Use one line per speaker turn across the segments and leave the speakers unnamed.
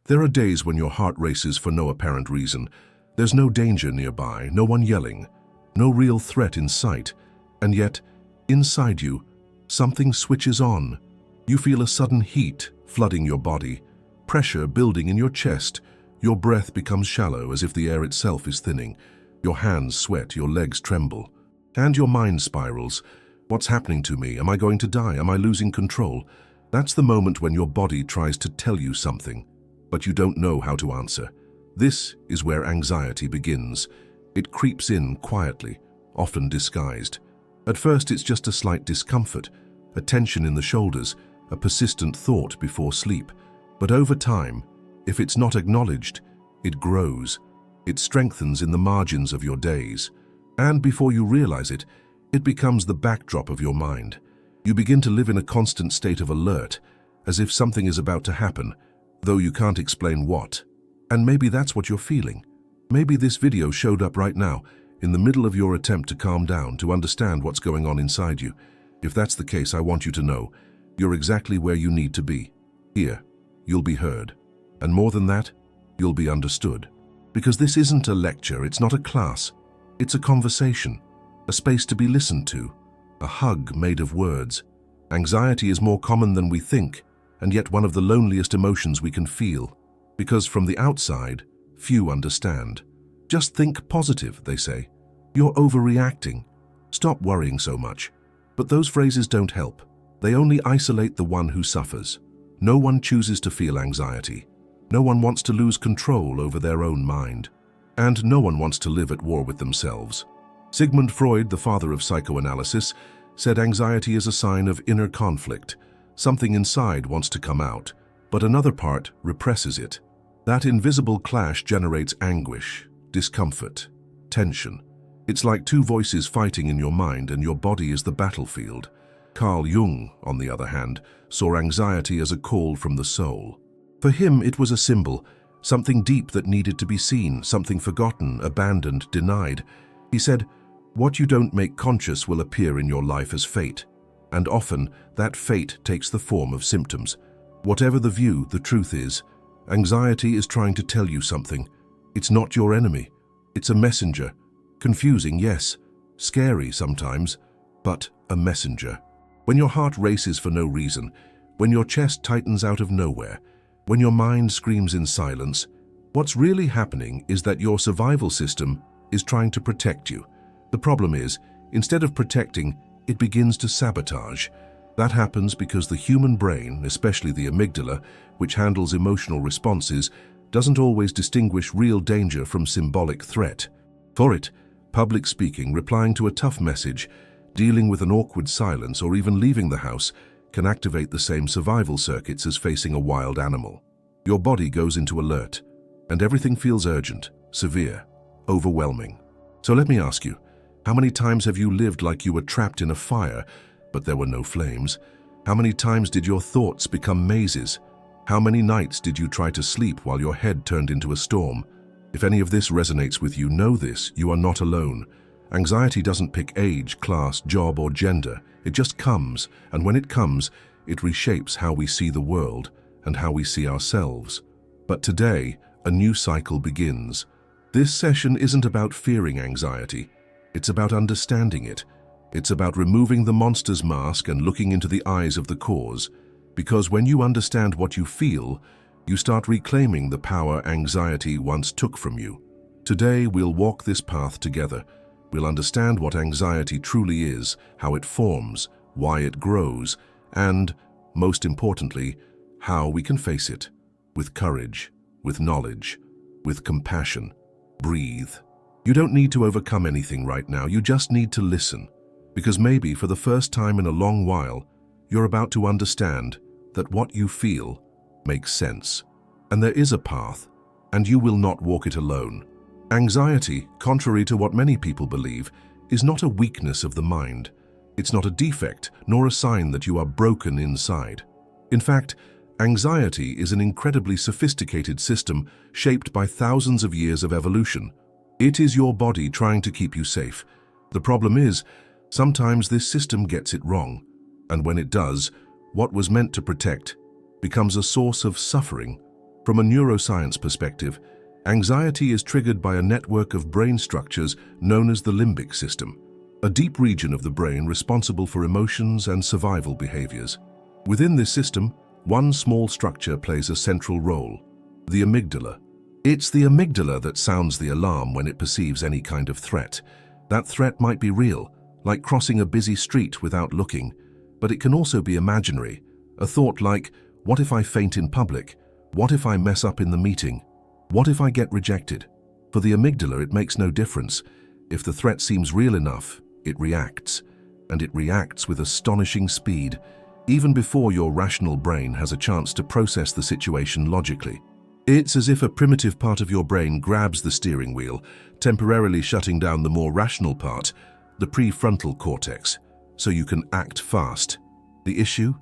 There are days when your heart races for no apparent reason. There's no danger nearby, no one yelling, no real threat in sight. And yet, inside you, something switches on. You feel a sudden heat flooding your body, pressure building in your chest. Your breath becomes shallow as if the air itself is thinning. Your hands sweat, your legs tremble. And your mind spirals. What's happening to me? Am I going to die? Am I losing control? That's the moment when your body tries to tell you something, but you don't know how to answer. This is where anxiety begins. It creeps in quietly, often disguised. At first, it's just a slight discomfort, a tension in the shoulders, a persistent thought before sleep. But over time, if it's not acknowledged, it grows. It strengthens in the margins of your days. And before you realize it, it becomes the backdrop of your mind. You begin to live in a constant state of alert, as if something is about to happen, though you can't explain what. And maybe that's what you're feeling. Maybe this video showed up right now, in the middle of your attempt to calm down, to understand what's going on inside you. If that's the case, I want you to know, you're exactly where you need to be. Here, you'll be heard. And more than that, you'll be understood. Because this isn't a lecture, it's not a class. It's a conversation, a space to be listened to, a hug made of words. Anxiety is more common than we think, and yet one of the loneliest emotions we can feel. Because from the outside, few understand. Just think positive, they say. You're overreacting. Stop worrying so much. But those phrases don't help. They only isolate the one who suffers. No one chooses to feel anxiety. No one wants to lose control over their own mind. And no one wants to live at war with themselves. Sigmund Freud, the father of psychoanalysis, said anxiety is a sign of inner conflict. Something inside wants to come out, but another part represses it. That invisible clash generates anguish, discomfort, tension. It's like two voices fighting in your mind, and your body is the battlefield. Carl Jung, on the other hand, saw anxiety as a call from the soul. For him, it was a symbol, something deep that needed to be seen, something forgotten, abandoned, denied. He said, "What you don't make conscious will appear in your life as fate. And often, that fate takes the form of symptoms. Whatever the view, the truth is, anxiety is trying to tell you something. It's not your enemy. It's a messenger. Confusing, yes. Scary sometimes, but a messenger. When your heart races for no reason, when your chest tightens out of nowhere, when your mind screams in silence, what's really happening is that your survival system is trying to protect you. The problem is, instead of protecting, it begins to sabotage. That happens because the human brain, especially the amygdala, which handles emotional responses, doesn't always distinguish real danger from symbolic threat. For it, public speaking, replying to a tough message, dealing with an awkward silence, or even leaving the house can activate the same survival circuits as facing a wild animal. Your body goes into alert, and everything feels urgent, severe, overwhelming. So let me ask you, how many times have you lived like you were trapped in a fire, but there were no flames? How many times did your thoughts become mazes? How many nights did you try to sleep while your head turned into a storm? If any of this resonates with you, know this: you are not alone. Anxiety doesn't pick age, class, job, or gender. It just comes, and when it comes, it reshapes how we see the world and how we see ourselves. But today, a new cycle begins. This session isn't about fearing anxiety. It's about understanding it. It's about removing the monster's mask and looking into the eyes of the cause. Because when you understand what you feel, you start reclaiming the power anxiety once took from you. Today, we'll walk this path together. We'll understand what anxiety truly is, how it forms, why it grows, and, most importantly, how we can face it. With courage, with knowledge, with compassion. Breathe. You don't need to overcome anything right now, you just need to listen. Because maybe for the first time in a long while, you're about to understand that what you feel makes sense. And there is a path, and you will not walk it alone. Anxiety, contrary to what many people believe, is not a weakness of the mind. It's not a defect, nor a sign that you are broken inside. In fact, anxiety is an incredibly sophisticated system shaped by thousands of years of evolution. It is your body trying to keep you safe. The problem is, sometimes this system gets it wrong, and when it does, what was meant to protect becomes a source of suffering. From a neuroscience perspective, anxiety is triggered by a network of brain structures known as the limbic system, a deep region of the brain responsible for emotions and survival behaviors. Within this system, one small structure plays a central role: the amygdala. It's the amygdala that sounds the alarm when it perceives any kind of threat. That threat might be real, like crossing a busy street without looking, but it can also be imaginary. A thought like, what if I faint in public? What if I mess up in the meeting? What if I get rejected? For the amygdala, it makes no difference. If the threat seems real enough, it reacts, and it reacts with astonishing speed, even before your rational brain has a chance to process the situation logically. It's as if a primitive part of your brain grabs the steering wheel, temporarily shutting down the more rational part, the prefrontal cortex, so you can act fast. The issue?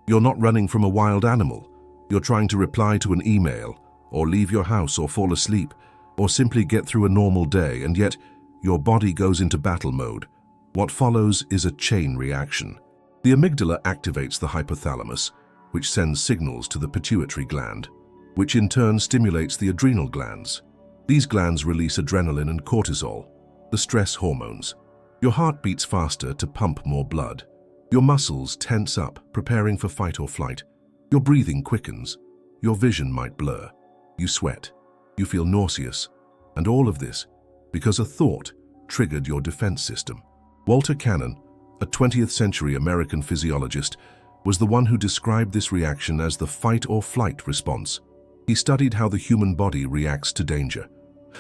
You're not running from a wild animal. You're trying to reply to an email, or leave your house, or fall asleep, or simply get through a normal day, and yet your body goes into battle mode. What follows is a chain reaction. The amygdala activates the hypothalamus, which sends signals to the pituitary gland, which in turn stimulates the adrenal glands. These glands release adrenaline and cortisol, the stress hormones. Your heart beats faster to pump more blood. Your muscles tense up, preparing for fight or flight. Your breathing quickens. Your vision might blur. You sweat. You feel nauseous. And all of this because a thought triggered your defense system. Walter Cannon, a 20th century American physiologist, was the one who described this reaction as the fight or flight response. He studied how the human body reacts to danger.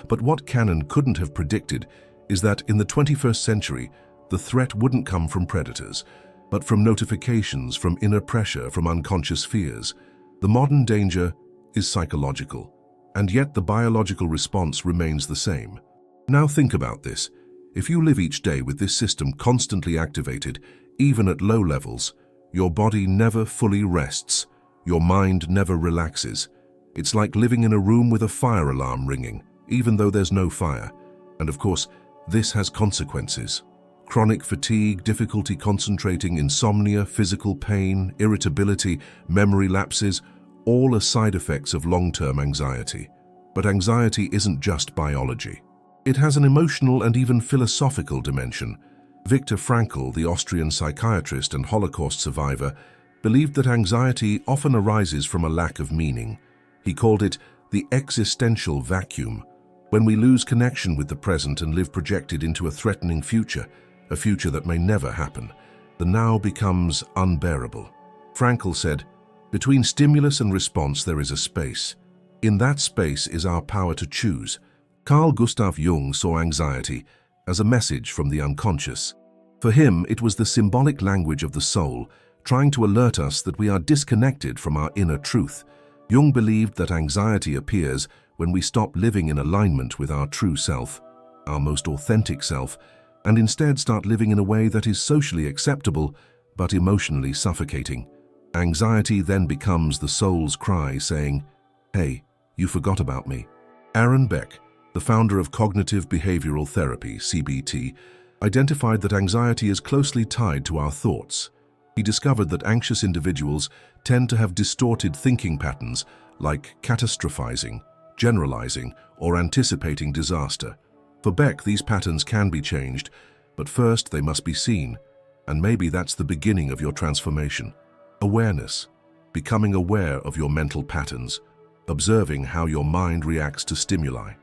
But what Cannon couldn't have predicted is that in the 21st century, the threat wouldn't come from predators, but from notifications, from inner pressure, from unconscious fears. The modern danger is psychological, and yet the biological response remains the same. Now think about this. If you live each day with this system constantly activated, even at low levels, your body never fully rests. Your mind never relaxes. It's like living in a room with a fire alarm ringing, even though there's no fire. And of course, this has consequences. Chronic fatigue, difficulty concentrating, insomnia, physical pain, irritability, memory lapses, all are side effects of long-term anxiety. But anxiety isn't just biology. It has an emotional and even philosophical dimension. Viktor Frankl, the Austrian psychiatrist and Holocaust survivor, believed that anxiety often arises from a lack of meaning. He called it the existential vacuum, when we lose connection with the present and live projected into a threatening future, a future that may never happen. The now becomes unbearable. Frankl said, "Between stimulus and response there is a space. In that space is our power to choose." Carl Gustav Jung saw anxiety as a message from the unconscious. For him, it was the symbolic language of the soul, trying to alert us that we are disconnected from our inner truth. Jung believed that anxiety appears when we stop living in alignment with our true self, our most authentic self, and instead start living in a way that is socially acceptable but emotionally suffocating. Anxiety then becomes the soul's cry saying, "Hey, you forgot about me." Aaron Beck, the founder of cognitive behavioral therapy, CBT, identified that anxiety is closely tied to our thoughts. He discovered that anxious individuals tend to have distorted thinking patterns like catastrophizing, generalizing, or anticipating disaster. For Beck, these patterns can be changed, but first they must be seen, and maybe that's the beginning of your transformation. Awareness, becoming aware of your mental patterns, observing how your mind reacts to stimuli,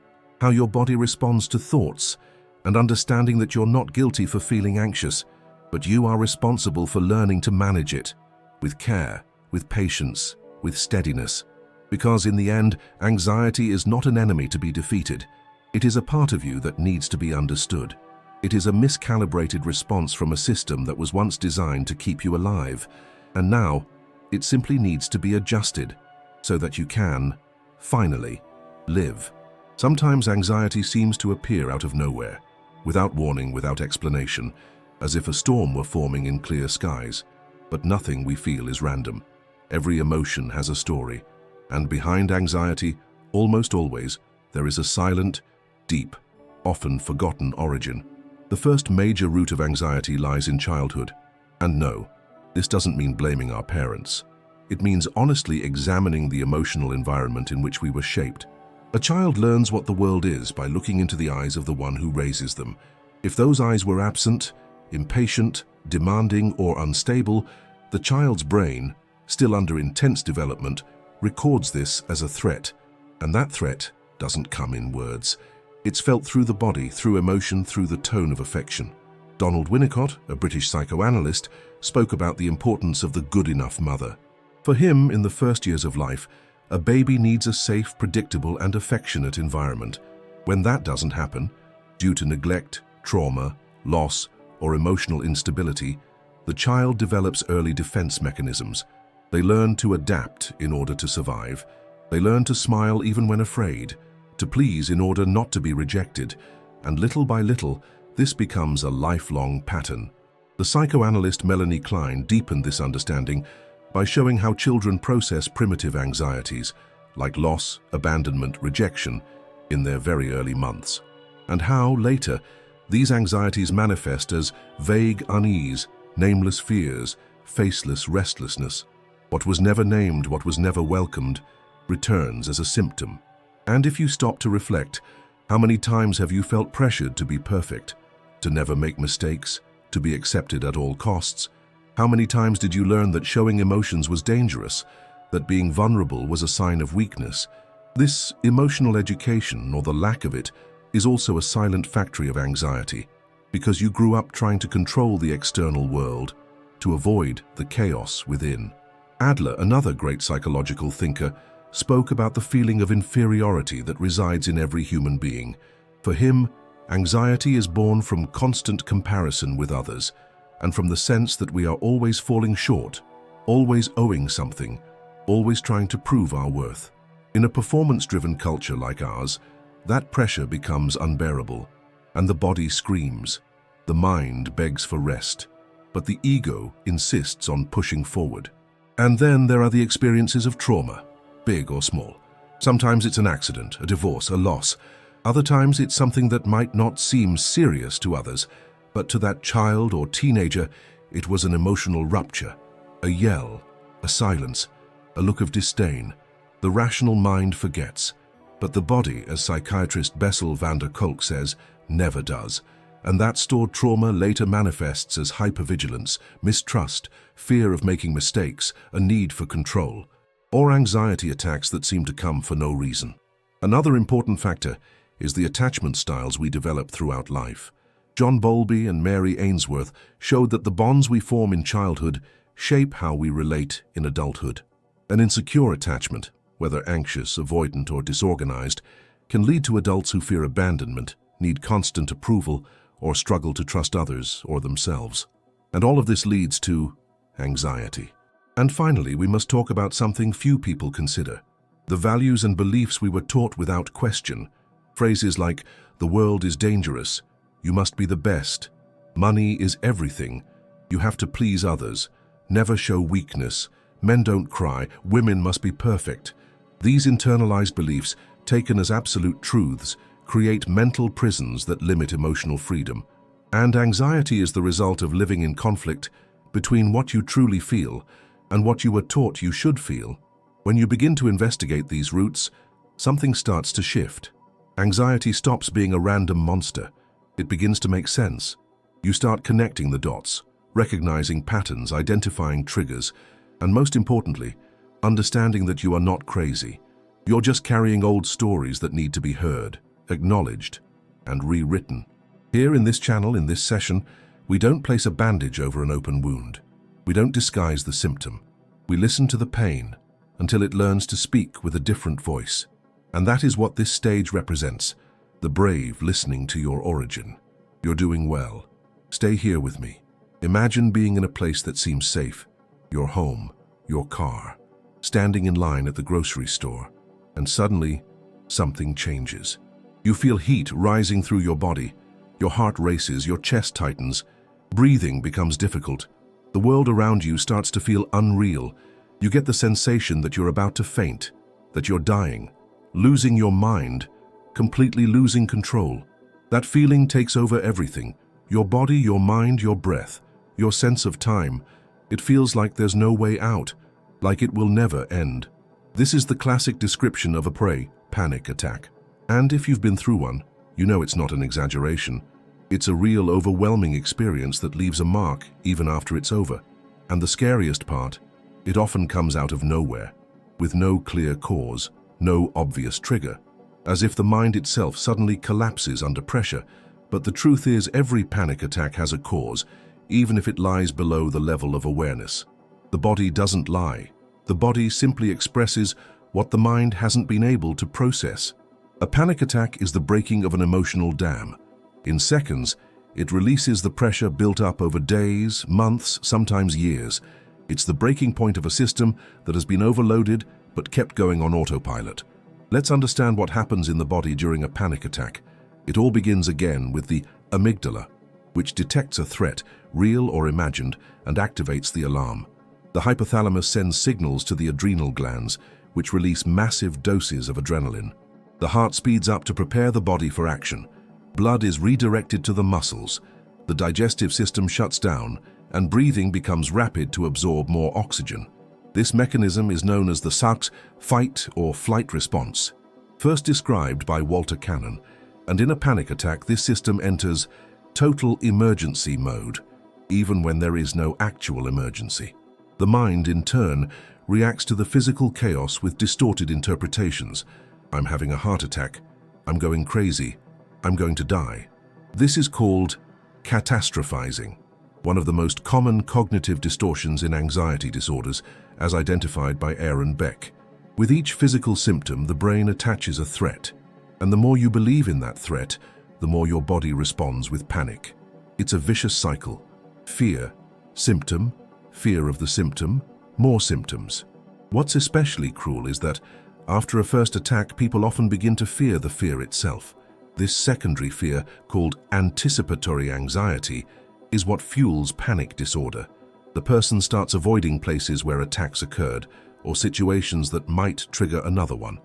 how your body responds to thoughts, and understanding that you're not guilty for feeling anxious, but you are responsible for learning to manage it with care, with patience, with steadiness. Because in the end, anxiety is not an enemy to be defeated. It is a part of you that needs to be understood. It is a miscalibrated response from a system that was once designed to keep you alive, and now it simply needs to be adjusted so that you can, finally, live. Sometimes anxiety seems to appear out of nowhere, without warning, without explanation, as if a storm were forming in clear skies. But nothing we feel is random. Every emotion has a story, and behind anxiety, almost always, there is a silent, deep, often forgotten origin. The first major root of anxiety lies in childhood. And no, this doesn't mean blaming our parents. It means honestly examining the emotional environment in which we were shaped. A child learns what the world is by looking into the eyes of the one who raises them. If those eyes were absent, impatient, demanding, or unstable, the child's brain, still under intense development, records this as a threat. And that threat doesn't come in words. It's felt through the body, through emotion, through the tone of affection. Donald Winnicott, a British psychoanalyst, spoke about the importance of the good enough mother. For him, in the first years of life, a baby needs a safe, predictable, and affectionate environment. When that doesn't happen, due to neglect, trauma, loss, or emotional instability, the child develops early defense mechanisms. They learn to adapt in order to survive. They learn to smile even when afraid, to please in order not to be rejected, and little by little, this becomes a lifelong pattern. The psychoanalyst Melanie Klein deepened this understanding by showing how children process primitive anxieties, like loss, abandonment, rejection, in their very early months, and how, later, these anxieties manifest as vague unease, nameless fears, faceless restlessness. What was never named, what was never welcomed, returns as a symptom. And if you stop to reflect, how many times have you felt pressured to be perfect, to never make mistakes, to be accepted at all costs? How many times did you learn that showing emotions was dangerous, that being vulnerable was a sign of weakness? This emotional education, or the lack of it, is also a silent factory of anxiety, because you grew up trying to control the external world, to avoid the chaos within. Adler, another great psychological thinker, spoke about the feeling of inferiority that resides in every human being. For him, anxiety is born from constant comparison with others, and from the sense that we are always falling short, always owing something, always trying to prove our worth. In a performance-driven culture like ours, that pressure becomes unbearable, and the body screams. The mind begs for rest, but the ego insists on pushing forward. And then there are the experiences of trauma, big or small. Sometimes it's an accident, a divorce, a loss. Other times it's something that might not seem serious to others, but to that child or teenager, it was an emotional rupture, a yell, a silence, a look of disdain. The rational mind forgets, but the body, as psychiatrist Bessel van der Kolk says, never does. And that stored trauma later manifests as hypervigilance, mistrust, fear of making mistakes, a need for control, or anxiety attacks that seem to come for no reason. Another important factor is the attachment styles we develop throughout life. John Bowlby and Mary Ainsworth showed that the bonds we form in childhood shape how we relate in adulthood. An insecure attachment, whether anxious, avoidant, or disorganized, can lead to adults who fear abandonment, need constant approval, or struggle to trust others or themselves. And all of this leads to anxiety. And finally, we must talk about something few people consider: the values and beliefs we were taught without question. Phrases like, "The world is dangerous," "You must be the best," "Money is everything," "You have to please others," "Never show weakness," "Men don't cry," "Women must be perfect." These internalized beliefs, taken as absolute truths, create mental prisons that limit emotional freedom. And anxiety is the result of living in conflict between what you truly feel and what you were taught you should feel. When you begin to investigate these roots, something starts to shift. Anxiety stops being a random monster. It begins to make sense. You start connecting the dots, recognizing patterns, identifying triggers, and most importantly, understanding that you are not crazy. You're just carrying old stories that need to be heard, acknowledged, and rewritten. Here in this channel, in this session, we don't place a bandage over an open wound. We don't disguise the symptom. We listen to the pain until it learns to speak with a different voice. And that is what this stage represents, the brave listening to your origin. You're doing well. Stay here with me. Imagine being in a place that seems safe, your home, your car, standing in line at the grocery store, and suddenly, something changes. You feel heat rising through your body, your heart races, your chest tightens, breathing becomes difficult. The world around you starts to feel unreal. You get the sensation that you're about to faint, that you're dying, losing your mind, completely losing control. That feeling takes over everything, your body, your mind, your breath, your sense of time. It feels like there's no way out, like it will never end. This is the classic description of a panic attack. And if you've been through one, you know it's not an exaggeration. It's a real overwhelming experience that leaves a mark even after it's over. And the scariest part, it often comes out of nowhere, with no clear cause, no obvious trigger, as if the mind itself suddenly collapses under pressure. But the truth is, every panic attack has a cause, even if it lies below the level of awareness. The body doesn't lie. The body simply expresses what the mind hasn't been able to process. A panic attack is the breaking of an emotional dam. In seconds, it releases the pressure built up over days, months, sometimes years. It's the breaking point of a system that has been overloaded but kept going on autopilot. Let's understand what happens in the body during a panic attack. It all begins again with the amygdala, which detects a threat, real or imagined, and activates the alarm. The hypothalamus sends signals to the adrenal glands, which release massive doses of adrenaline. The heart speeds up to prepare the body for action. Blood is redirected to the muscles. The digestive system shuts down, and breathing becomes rapid to absorb more oxygen. This mechanism is known as the SARC's fight or flight response, first described by Walter Cannon. And in a panic attack, this system enters total emergency mode, even when there is no actual emergency. The mind, in turn, reacts to the physical chaos with distorted interpretations. I'm having a heart attack. I'm going crazy. I'm going to die. This is called catastrophizing, one of the most common cognitive distortions in anxiety disorders, as identified by Beck. With each physical symptom, the brain attaches a threat, and the more you believe in that threat, the more your body responds with panic. It's a vicious cycle. Fear, symptom, fear of the symptom, more symptoms. What's especially cruel is that after a first attack, people often begin to fear the fear itself. This secondary fear, called anticipatory anxiety, is what fuels panic disorder. The person starts avoiding places where attacks occurred, or situations that might trigger another one.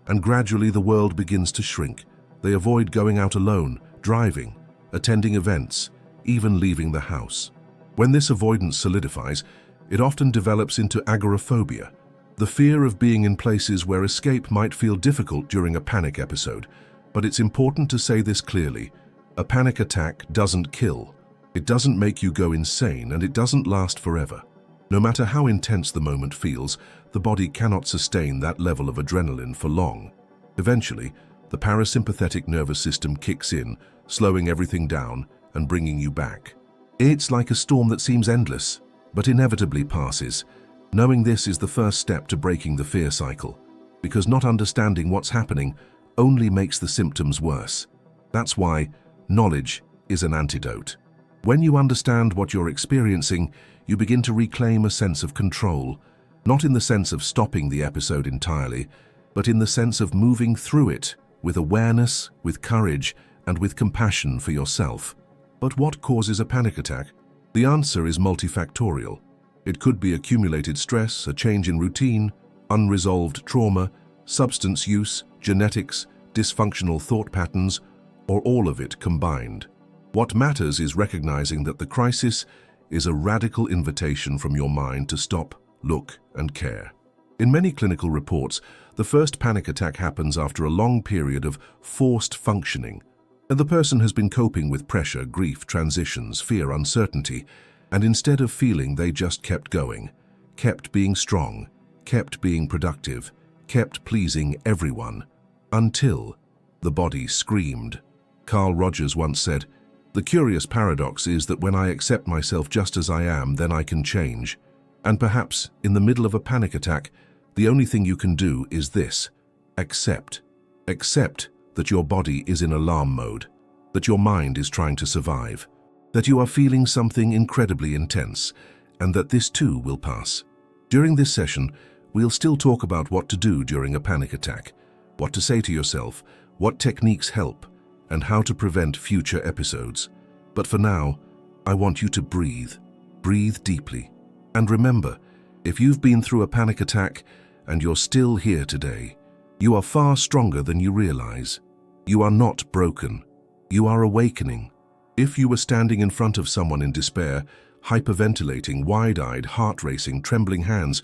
And gradually the world begins to shrink. They avoid going out alone, driving, attending events, even leaving the house. When this avoidance solidifies, it often develops into agoraphobia, the fear of being in places where escape might feel difficult during a panic episode. But it's important to say this clearly. A panic attack doesn't kill. It doesn't make you go insane, and it doesn't last forever. No matter how intense the moment feels, the body cannot sustain that level of adrenaline for long. Eventually, the parasympathetic nervous system kicks in, slowing everything down and bringing you back. It's like a storm that seems endless, but inevitably passes. Knowing this is the first step to breaking the fear cycle, because not understanding what's happening only makes the symptoms worse. That's why knowledge is an antidote. When you understand what you're experiencing, you begin to reclaim a sense of control, not in the sense of stopping the episode entirely, but in the sense of moving through it with awareness, with courage, and with compassion for yourself. But what causes a panic attack? The answer is multifactorial. It could be accumulated stress, a change in routine, unresolved trauma, substance use, genetics, dysfunctional thought patterns, or all of it combined. What matters is recognizing that the crisis is a radical invitation from your mind to stop, look, and care. In many clinical reports, the first panic attack happens after a long period of forced functioning, and the person has been coping with pressure, grief, transitions, fear, uncertainty, and instead of feeling, they just kept going, kept being strong, kept being productive, kept pleasing everyone, until the body screamed. Carl Rogers once said, "The curious paradox is that when I accept myself just as I am, then I can change." And perhaps, in the middle of a panic attack, the only thing you can do is this: accept. Accept that your body is in alarm mode, that your mind is trying to survive, that you are feeling something incredibly intense, and that this too will pass. During this session, we'll still talk about what to do during a panic attack, what to say to yourself, what techniques help, and how to prevent future episodes. But for now, I want you to breathe. Breathe deeply. And remember, if you've been through a panic attack and you're still here today, you are far stronger than you realize. You are not broken. You are awakening. If you were standing in front of someone in despair, hyperventilating, wide-eyed, heart-racing, trembling hands,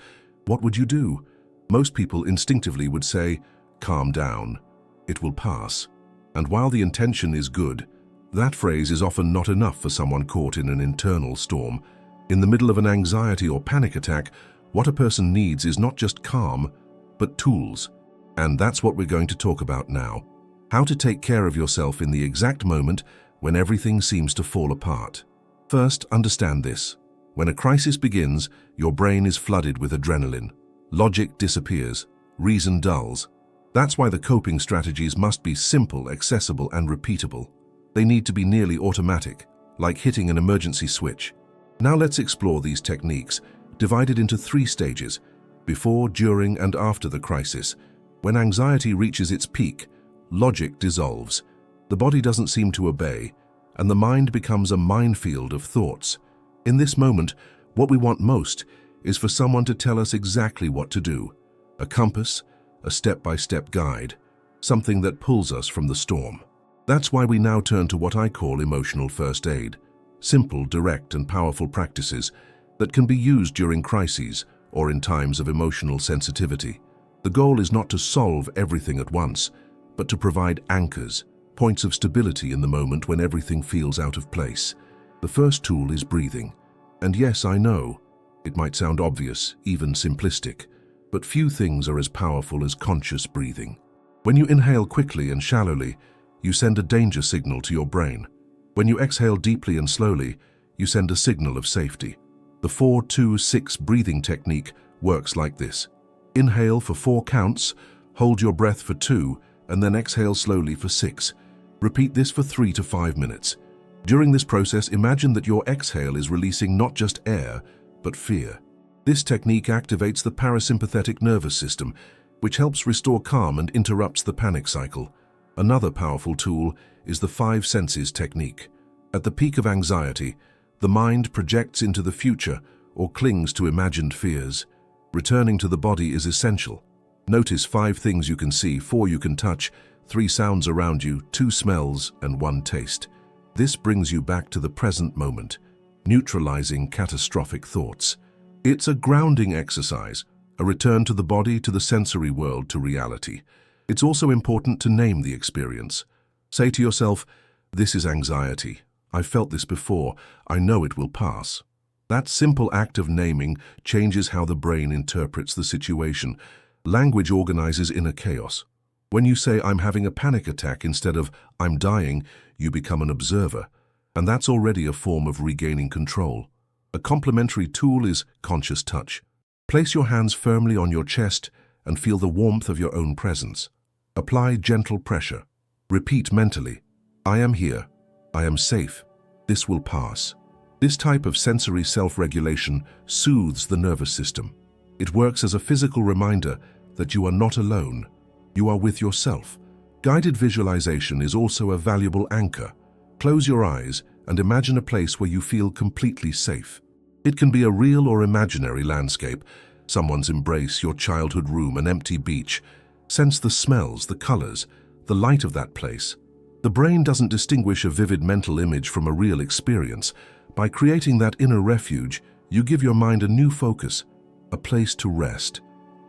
what would you do? Most people instinctively would say, calm down, it will pass. And while the intention is good, that phrase is often not enough for someone caught in an internal storm. In the middle of an anxiety or panic attack, what a person needs is not just calm, but tools. And that's what we're going to talk about now. How to take care of yourself in the exact moment when everything seems to fall apart. First, understand this. When a crisis begins, your brain is flooded with adrenaline. Logic disappears, reason dulls. That's why the coping strategies must be simple, accessible, and repeatable. They need to be nearly automatic, like hitting an emergency switch. Now let's explore these techniques, divided into 3 stages: before, during, and after the crisis. When anxiety reaches its peak, logic dissolves. The body doesn't seem to obey, and the mind becomes a minefield of thoughts. In this moment, what we want most is for someone to tell us exactly what to do. A compass, a step-by-step guide, something that pulls us from the storm. That's why we now turn to what I call emotional first aid. Simple, direct, and powerful practices that can be used during crises or in times of emotional sensitivity. The goal is not to solve everything at once, but to provide anchors, points of stability in the moment when everything feels out of place. The first tool is breathing. And yes, I know, it might sound obvious, even simplistic, but few things are as powerful as conscious breathing. When you inhale quickly and shallowly, you send a danger signal to your brain. When you exhale deeply and slowly, you send a signal of safety. The 4-2-6 breathing technique works like this. Inhale for 4 counts, hold your breath for 2, and then exhale slowly for 6. Repeat this for 3 to 5 minutes. During this process, imagine that your exhale is releasing not just air, but fear. This technique activates the parasympathetic nervous system, which helps restore calm and interrupts the panic cycle. Another powerful tool is the 5 senses technique. At the peak of anxiety, the mind projects into the future or clings to imagined fears. Returning to the body is essential. Notice 5 things you can see, 4 you can touch, 3 sounds around you, 2 smells, and 1 taste. This brings you back to the present moment, neutralizing catastrophic thoughts. It's a grounding exercise, a return to the body, to the sensory world, to reality. It's also important to name the experience. Say to yourself, this is anxiety. I've felt this before. I know it will pass. That simple act of naming changes how the brain interprets the situation. Language organizes inner chaos. When you say, I'm having a panic attack instead of, I'm dying, you become an observer. And that's already a form of regaining control. A complementary tool is conscious touch. Place your hands firmly on your chest and feel the warmth of your own presence. Apply gentle pressure. Repeat mentally, I am here. I am safe. This will pass. This type of sensory self-regulation soothes the nervous system. It works as a physical reminder that you are not alone. You are with yourself. Guided visualization is also a valuable anchor. Close your eyes and imagine a place where you feel completely safe. It can be a real or imaginary landscape, someone's embrace, your childhood room, an empty beach. Sense the smells, the colors, the light of that place. The brain doesn't distinguish a vivid mental image from a real experience. By creating that inner refuge, you give your mind a new focus, a place to rest.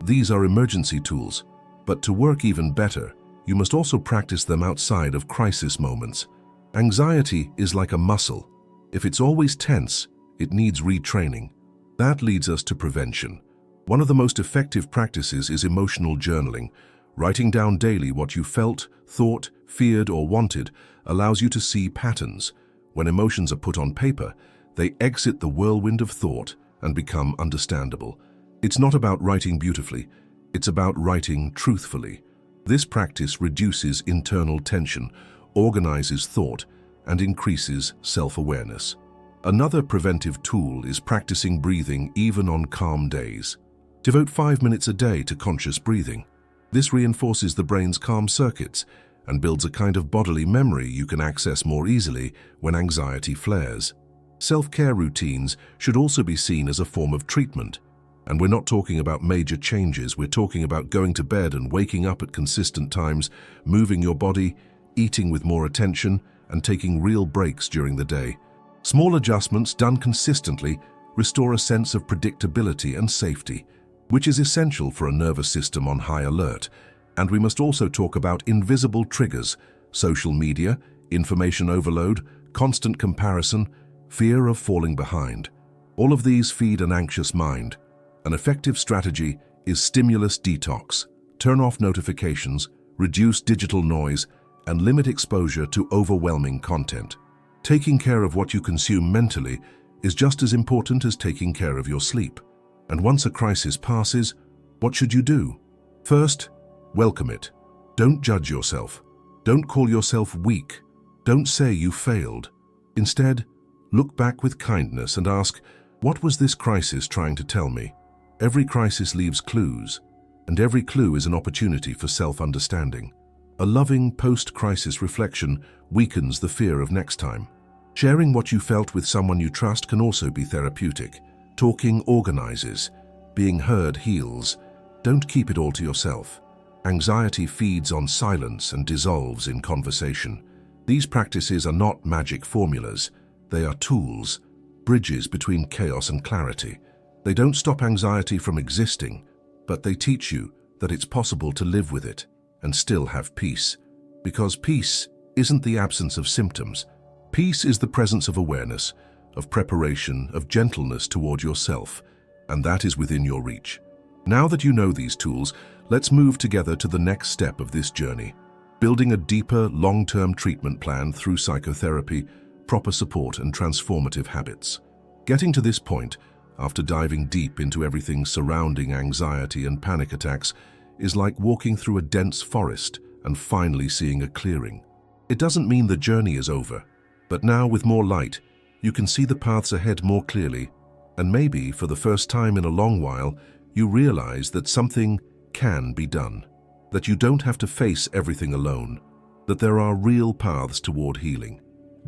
These are emergency tools, but to work even better, you must also practice them outside of crisis moments. Anxiety is like a muscle. If it's always tense, it needs retraining. That leads us to prevention. One of the most effective practices is emotional journaling. Writing down daily what you felt, thought, feared, or wanted allows you to see patterns. When emotions are put on paper, they exit the whirlwind of thought and become understandable. It's not about writing beautifully, it's about writing truthfully. This practice reduces internal tension, organizes thought, and increases self-awareness. Another preventive tool is practicing breathing even on calm days. Devote 5 minutes a day to conscious breathing. This reinforces the brain's calm circuits and builds a kind of bodily memory you can access more easily when anxiety flares. Self-care routines should also be seen as a form of treatment. And we're not talking about major changes, we're talking about going to bed and waking up at consistent times, moving your body, eating with more attention, and taking real breaks during the day. Small adjustments done consistently restore a sense of predictability and safety. which is essential for a nervous system on high alert. And we must also talk about invisible triggers: social media, information overload, constant comparison, fear of falling behind. All of these feed an anxious mind. An effective strategy is stimulus detox. Turn off notifications, reduce digital noise, and limit exposure to overwhelming content. Taking care of what you consume mentally is just as important as taking care of your sleep. And once a crisis passes, what should you do? First, welcome it. Don't judge yourself. Don't call yourself weak. Don't say you failed. Instead, look back with kindness and ask, what was this crisis trying to tell me? Every crisis leaves clues, and every clue is an opportunity for self-understanding. A loving post-crisis reflection weakens the fear of next time. Sharing what you felt with someone you trust can also be therapeutic. Talking organizes. Being heard heals. Don't keep it all to yourself. Anxiety feeds on silence and dissolves in conversation. These practices are not magic formulas. They are tools, bridges between chaos and clarity. They don't stop anxiety from existing, but they teach you that it's possible to live with it and still have peace. Because peace isn't the absence of symptoms. Peace is the presence of awareness, of preparation, of gentleness toward yourself, and that is within your reach. Now that you know these tools, let's move together to the next step of this journey: building a deeper, long-term treatment plan through psychotherapy, proper support, and transformative habits. Getting to this point, after diving deep into everything surrounding anxiety and panic attacks, is like walking through a dense forest and finally seeing a clearing. It doesn't mean the journey is over, but now with more light, you can see the paths ahead more clearly, and maybe for the first time in a long while, you realize that something can be done, that you don't have to face everything alone, that there are real paths toward healing,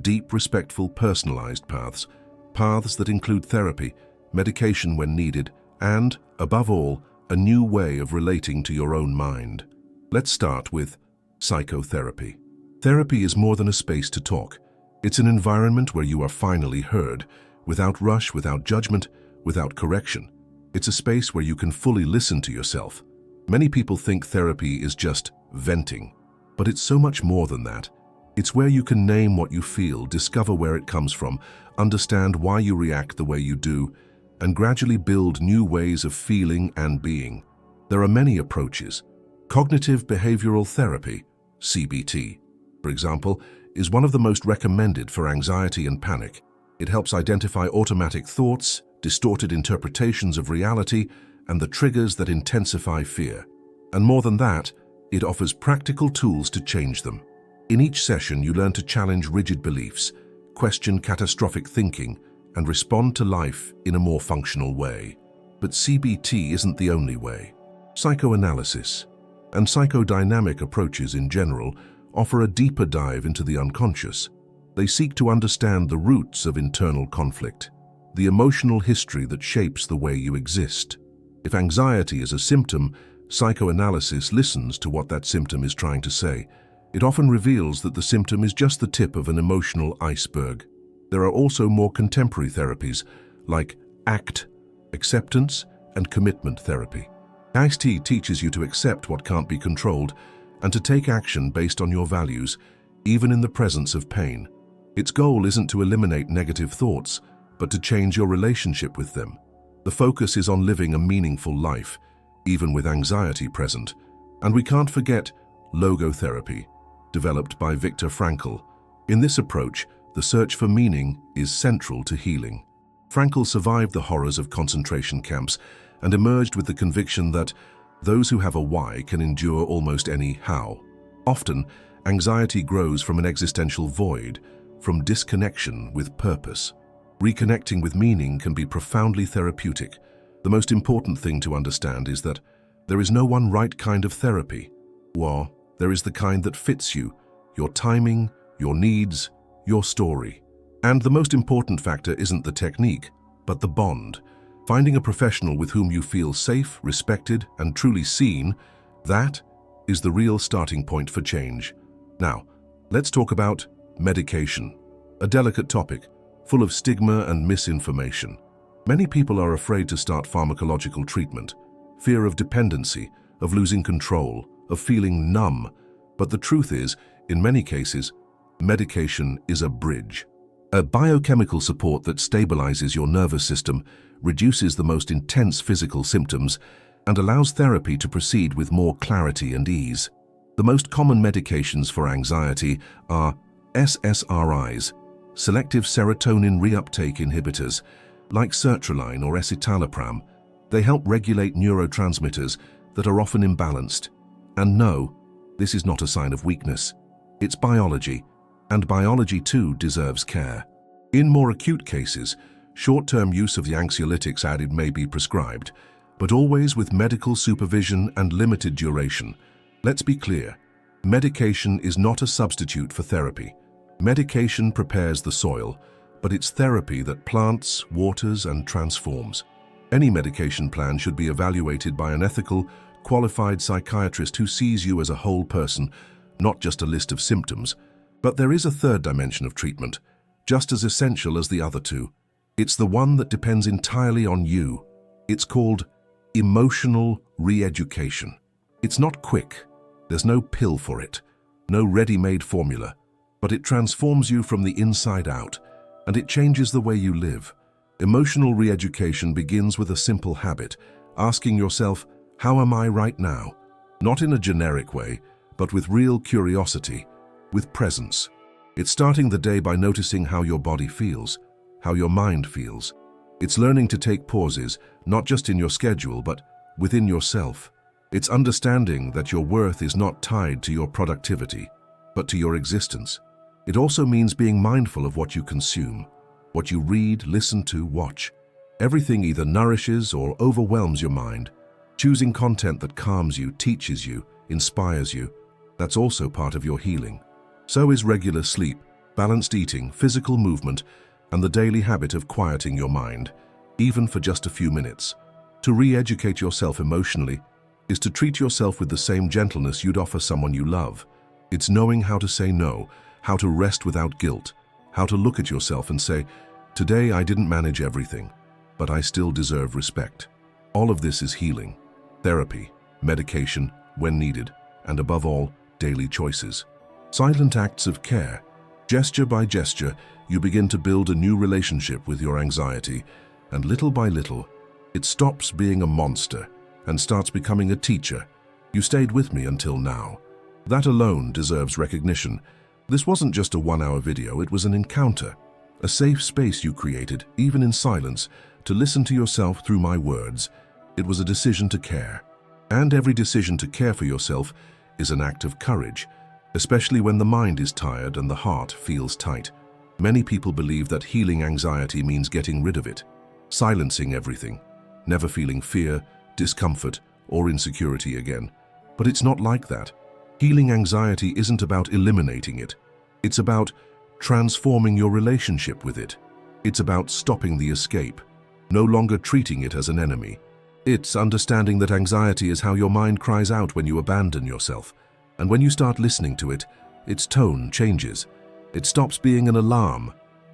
deep, respectful, personalized paths, paths that include therapy, medication when needed, and, above all, a new way of relating to your own mind. Let's start with psychotherapy. Therapy is more than a space to talk. It's an environment where you are finally heard, without rush, without judgment, without correction. It's a space where you can fully listen to yourself. Many people think therapy is just venting, but it's so much more than that. It's where you can name what you feel, discover where it comes from, understand why you react the way you do, and gradually build new ways of feeling and being. There are many approaches. Cognitive behavioral therapy, CBT, for example, is one of the most recommended for anxiety and panic. It helps identify automatic thoughts, distorted interpretations of reality, and the triggers that intensify fear. And more than that, it offers practical tools to change them. In each session, you learn to challenge rigid beliefs, question catastrophic thinking, and respond to life in a more functional way. But CBT isn't the only way. Psychoanalysis and psychodynamic approaches in general offer a deeper dive into the unconscious. They seek to understand the roots of internal conflict, the emotional history that shapes the way you exist. If anxiety is a symptom, psychoanalysis listens to what that symptom is trying to say. It often reveals that the symptom is just the tip of an emotional iceberg. There are also more contemporary therapies, like ACT, acceptance and commitment therapy. ACT teaches you to accept what can't be controlled and to take action based on your values, even in the presence of pain. Its goal isn't to eliminate negative thoughts, but to change your relationship with them. The focus is on living a meaningful life, even with anxiety present. And we can't forget logotherapy, developed by Viktor Frankl. In this approach, the search for meaning is central to healing. Frankl survived the horrors of concentration camps and emerged with the conviction that those who have a why can endure almost any how. Often, anxiety grows from an existential void, from disconnection with purpose. Reconnecting with meaning can be profoundly therapeutic. The most important thing to understand is that there is no one right kind of therapy. Or there is the kind that fits you, your timing, your needs, your story. And the most important factor isn't the technique, but the bond. Finding a professional with whom you feel safe, respected, and truly seen, that is the real starting point for change. Now, let's talk about medication, a delicate topic, full of stigma and misinformation. Many people are afraid to start pharmacological treatment, fear of dependency, of losing control, of feeling numb. But the truth is, in many cases, medication is a bridge. A biochemical support that stabilizes your nervous system, reduces the most intense physical symptoms, and allows therapy to proceed with more clarity and ease. The most common medications for anxiety are SSRIs, selective serotonin reuptake inhibitors, like sertraline or escitalopram. They help regulate neurotransmitters that are often imbalanced. And no, this is not a sign of weakness. It's biology, and biology too deserves care. In more acute cases, short-term use of the anxiolytics added may be prescribed, but always with medical supervision and limited duration. Let's be clear, medication is not a substitute for therapy. Medication prepares the soil, but it's therapy that plants, waters, and transforms. Any medication plan should be evaluated by an ethical, qualified psychiatrist who sees you as a whole person, not just a list of symptoms. But there is a third dimension of treatment, just as essential as the other two. It's the one that depends entirely on you. It's called emotional re-education. It's not quick. There's no pill for it, no ready-made formula, but it transforms you from the inside out, and it changes the way you live. Emotional re-education begins with a simple habit, asking yourself, how am I right now? Not in a generic way, but with real curiosity, with presence. It's starting the day by noticing how your body feels, how your mind feels. It's learning to take pauses, not just in your schedule, but within yourself. It's understanding that your worth is not tied to your productivity, but to your existence. It also means being mindful of what you consume, what you read, listen to, watch. Everything either nourishes or overwhelms your mind. Choosing content that calms you, teaches you, inspires you, that's also part of your healing. So is regular sleep, balanced eating, physical movement, and the daily habit of quieting your mind, even for just a few minutes. To re-educate yourself emotionally is to treat yourself with the same gentleness you'd offer someone you love. It's knowing how to say no, how to rest without guilt, how to look at yourself and say, today I didn't manage everything, but I still deserve respect. All of this is healing, therapy, medication, when needed, and above all, daily choices. Silent acts of care. Gesture by gesture, you begin to build a new relationship with your anxiety, and little by little, it stops being a monster and starts becoming a teacher. You stayed with me until now. That alone deserves recognition. This wasn't just a one-hour video, it was an encounter, a safe space you created, even in silence, to listen to yourself through my words. It was a decision to care. And every decision to care for yourself is an act of courage, especially when the mind is tired and the heart feels tight. Many people believe that healing anxiety means getting rid of it, silencing everything, never feeling fear, discomfort, or insecurity again. But it's not like that. Healing anxiety isn't about eliminating it. It's about transforming your relationship with it. It's about stopping the escape, no longer treating it as an enemy. It's understanding that anxiety is how your mind cries out when you abandon yourself. And when you start listening to it, its tone changes. It stops being an alarm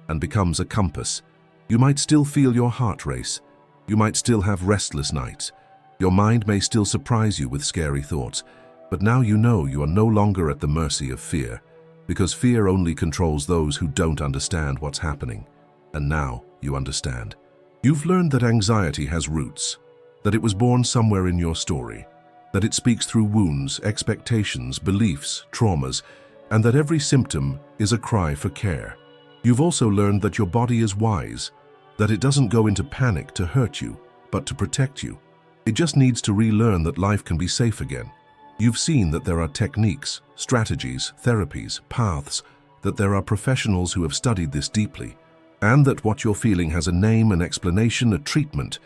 and becomes a compass. You might still feel your heart race. You might still have restless nights. Your mind may still surprise you with scary thoughts. But now you know you are no longer at the mercy of fear, because fear only controls those who don't understand what's happening. And now you understand. You've learned that anxiety has roots, that it was born somewhere in your story, that it speaks through wounds, expectations, beliefs, traumas, and that every symptom is a cry for care. You've also learned that your body is wise, that it doesn't go into panic to hurt you, but to protect you. It just needs to relearn that life can be safe again. You've seen that there are techniques, strategies, therapies, paths, that there are professionals who have studied this deeply, and that what you're feeling has a name, an explanation, a treatment,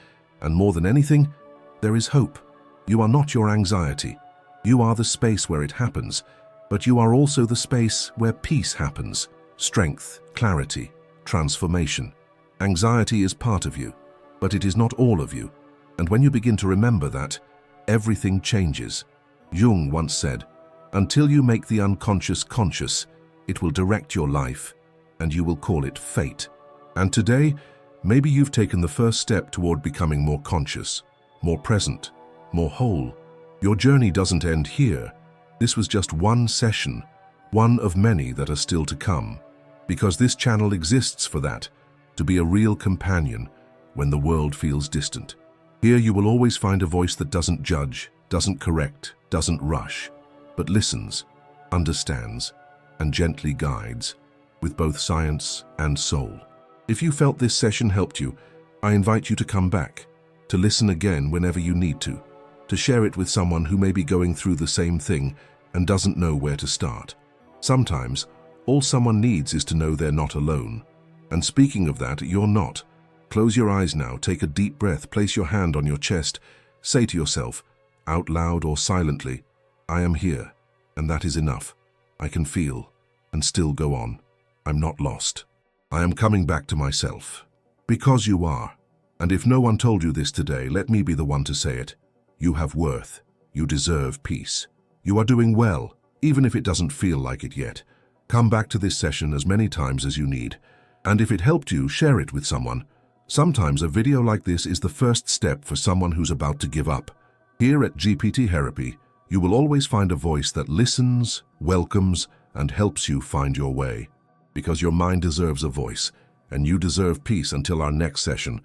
and more than anything, there is hope. You are not your anxiety. You are the space where it happens, but you are also the space where peace happens, strength, clarity, transformation. Anxiety is part of you, but it is not all of you. And when you begin to remember that, everything changes. Jung once said, until you make the unconscious conscious, it will direct your life, and you will call it fate. And today, maybe you've taken the first step toward becoming more conscious, more present, more whole. Your journey doesn't end here. This was just one session, one of many that are still to come. Because this channel exists for that, to be a real companion when the world feels distant. Here you will always find a voice that doesn't judge, doesn't correct, doesn't rush, but listens, understands, and gently guides, with both science and soul. If you felt this session helped you, I invite you to come back, to listen again whenever you need to share it with someone who may be going through the same thing and doesn't know where to start. Sometimes, all someone needs is to know they're not alone. And speaking of that, you're not. Close your eyes now, take a deep breath, place your hand on your chest, say to yourself, out loud or silently, I am here, and that is enough. I can feel, and still go on. I'm not lost. I am coming back to myself. Because you are. And if no one told you this today, let me be the one to say it. You have worth. You deserve peace. You are doing well, even if it doesn't feel like it yet. Come back to this session as many times as you need. And if it helped you, share it with someone. Sometimes a video like this is the first step for someone who's about to give up. Here at GPTherapy, you will always find a voice that listens, welcomes, and helps you find your way. Because your mind deserves a voice, and you deserve peace until our next session.